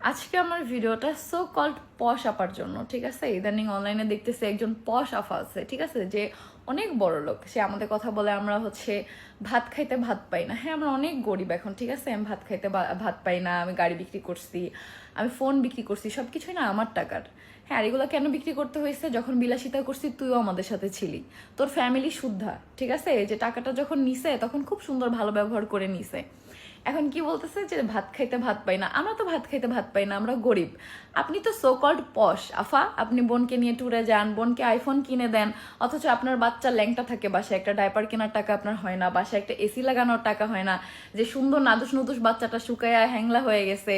আজকে আমার ভিডিওটা সো কল্ড পশ আপার জন্য, ঠিক আছে? ইদানিং অনলাইনে দেখতেছি একজন পশ আফা আছে, ঠিক আছে, যে অনেক বড় লোক। সে আমাদের কথা বলে আমরা হচ্ছে ভাত খাইতে ভাত পাই না। হ্যাঁ, আমরা অনেক গরিব এখন, ঠিক আছে? আমি ভাত খাইতে ভাত পাই না, আমি গাড়ি বিক্রি করছি, আমি ফোন বিক্রি করছি, সব কিছুই না আমার টাকার। হ্যাঁ, আর এগুলো কেন বিক্রি করতে হয়েছে? যখন বিলাসিতা করছি তুইও আমাদের সাথে ছিলি, তোর ফ্যামিলি শুদ্ধা, ঠিক আছে? এই যে টাকাটা যখন নিছে তখন খুব সুন্দর ভালো ব্যবহার করে নিছে। এখন কি বলতেছে যে ভাত খাইতে ভাত পাই না? আমরা তো ভাত খাইতে ভাত পাই না, আমরা গরিব। আপনি তো সো কল্ড পশ আফা, আপনি বোনকে নিয়ে ট্যুরে যান, বোনকে আইফোন কিনে দেন, অথচ আপনার বাচ্চা ল্যাংটা থাকে বাসায়, একটা ডাইপার কেনার টাকা আপনার হয় না, বাসায় একটা এসি লাগানোর টাকা হয় না, যে সুন্দর নাদুস নুদুস বাচ্চাটা শুকায়া হ্যাংলা হয়ে গেছে,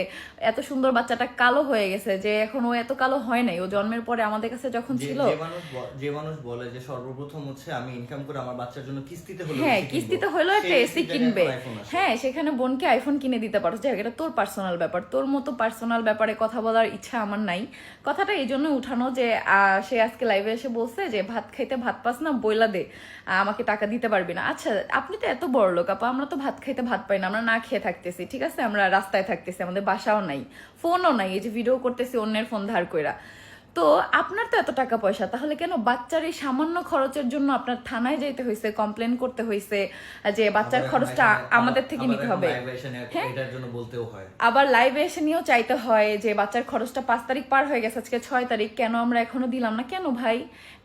এত সুন্দর বাচ্চাটা কালো হয়ে গেছে, যে এখন ও এত কালো হয় নাই, ও জন্মের পরে আমাদের কাছে যখন ছিল। যে মানুষ বলে যে সর্বপ্রথম হচ্ছে আমি ইনকাম করে আমার বাচ্চার জন্য কিস্তিতে হলো, হ্যাঁ, কিস্তিতে হলেও একটা এসি কিনবে। হ্যাঁ, সেখানে বোনকে আইফোন কিনে দিতে পারো, যাই হোক, এটা তোর পার্সোনাল ব্যাপার, তোর মতো পার্সোনাল ব্যাপারে কথা বলার ইচ্ছা আমার নাই। কথাটা এই জন্য উঠানো যে সে আজকে লাইভে এসে বলছে যে ভাত খাইতে ভাত পাস না, বইলা দে, আমাকে টাকা দিতে পারবি না। আচ্ছা, আপনি তো এত বড় লোক আপা, আমরা তো ভাত খাইতে ভাত পাই না, আমরা না খেয়ে থাকতেছি, ঠিক আছে? আমরা রাস্তায় থাকতেছি, আমাদের বাসাও নাই, ফোনও নাই, এই যে ভিডিও করতেছি অন্যের ফোন ধার কইরা। তো আপনার তো এত টাকা পয়সা, তাহলে কেন বাচ্চার এই সামান্য খরচের জন্য আপনার থানায় যাইতে হয়েছে, কমপ্লেন করতে হয়েছে যে বাচ্চার খরচটা আমাদের থেকে নিতে হবে? হ্যাঁ, এটার জন্য বলতেও হয়, আবার লাইভে এসে নিয়েও চাইতে হয় যে বাচ্চার খরচটা 5 তারিখ পার হয়ে গেছে, আজকে 6 তারিখ, কেন আমরা এখনো দিলাম না? কেন ভাই,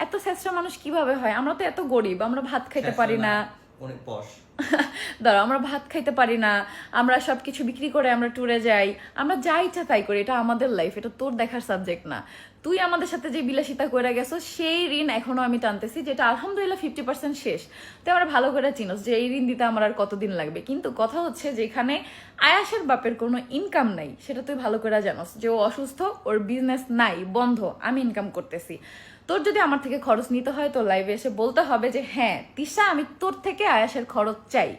এত শেষরা মানুষ কিভাবে হয়? আমরা তো এত গরিব, আমরা ভাত খাইতে পারি না। অনেক পশ। দাঁড়াও, আমরা ভাত খাইতে পারি না, আমরা সবকিছু বিক্রি করে আমরা ট্যুরে যাই, আমরা যা ইচ্ছা তাই করি, এটা আমাদের লাইফ, এটা তোর দেখার সাবজেক্ট না। তুই আমাদের সাথে যে বিলাসিতা করে গেছো সেই ঋণ এখনো আমি টানতেছি, যেটা আলহামদুলিল্লাহ 50% শেষ। তুই আমরা ভালো করে চিনোস যে এই ঋণ দিতে আমার আর কতদিন লাগবে। কিন্তু কথা হচ্ছে যেখানে আয়াসের বাপের কোনো ইনকাম নাই, সেটা তুই ভালো করে জানোস যে ও অসুস্থ, ওর বিজনেস নাই, বন্ধ, আমি ইনকাম করতেছি। তোর যদি আমার থেকে খরচ নিতে হয় তো লাইভে এসে বলতে হবে যে হ্যাঁ তিশা, আমি তোর থেকে আয়াসের খরচ চাই,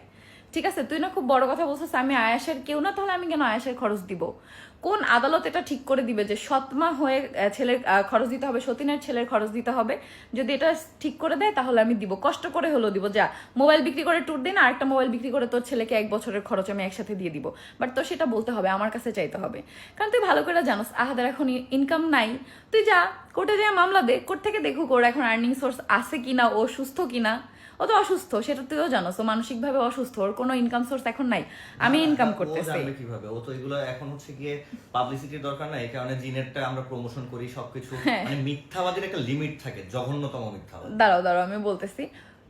ঠিক আছে? তুই না খুব বড় কথা বলছিস, আমি আয়াসের কেউ না, তাহলে আমি কেন আয়াসের খরচ দিব? কোন আদালত এটা ঠিক করে দিবে যে সৎমা হয়ে ছেলের খরচ দিতে হবে, সতীনের ছেলের খরচ দিতে হবে? যদি এটা ঠিক করে দেয় তাহলে আমি দিব, কষ্ট করে হলেও দিব। যা মোবাইল বিক্রি করে ট্যুর দিন, আরেকটা মোবাইল বিক্রি করে তোর ছেলেকে 1 বছরের খরচ আমি একসাথে দিয়ে দিব। বাট তোর সেটা বলতে হবে, আমার কাছে চাইতে হবে, কারণ তুই ভালো করে জানোস আহাদের এখন ইনকাম নাই। তুই যা কোর্টে যা মামলা দে, কোর্ট থেকে দেখুক ওর এখন আর্নিং সোর্স আছে কিনা, ও সুস্থ কিনা। ও তো অসুস্থ, সেটা তুইও জানো, ও মানসিক ভাবে অসুস্থ, ওর কোনো ইনকাম সোর্স এখন নাই, আমি ইনকাম করতেছি। কিভাবে? ও তো এগুলো এখন হচ্ছে গিয়ে পাবলিসিটির দরকার নাই, এই কারণে জিনেরটা আমরা প্রমোশন করি সবকিছু, মানে মিথ্যাবাদীর একটা লিমিট থাকে, জঘন্যতম মিথ্যাবাদী। দাঁড়াও আমি বলতেছি।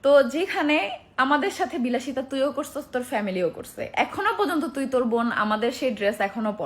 তো যেখানে আমাদের সাথে বিলাসিতা তুইও করছিস, তোর ফ্যামিলিও করছে, এখনো পর্যন্ত তুই তোর বোন আমাদের সেই ড্রেস এখনো পর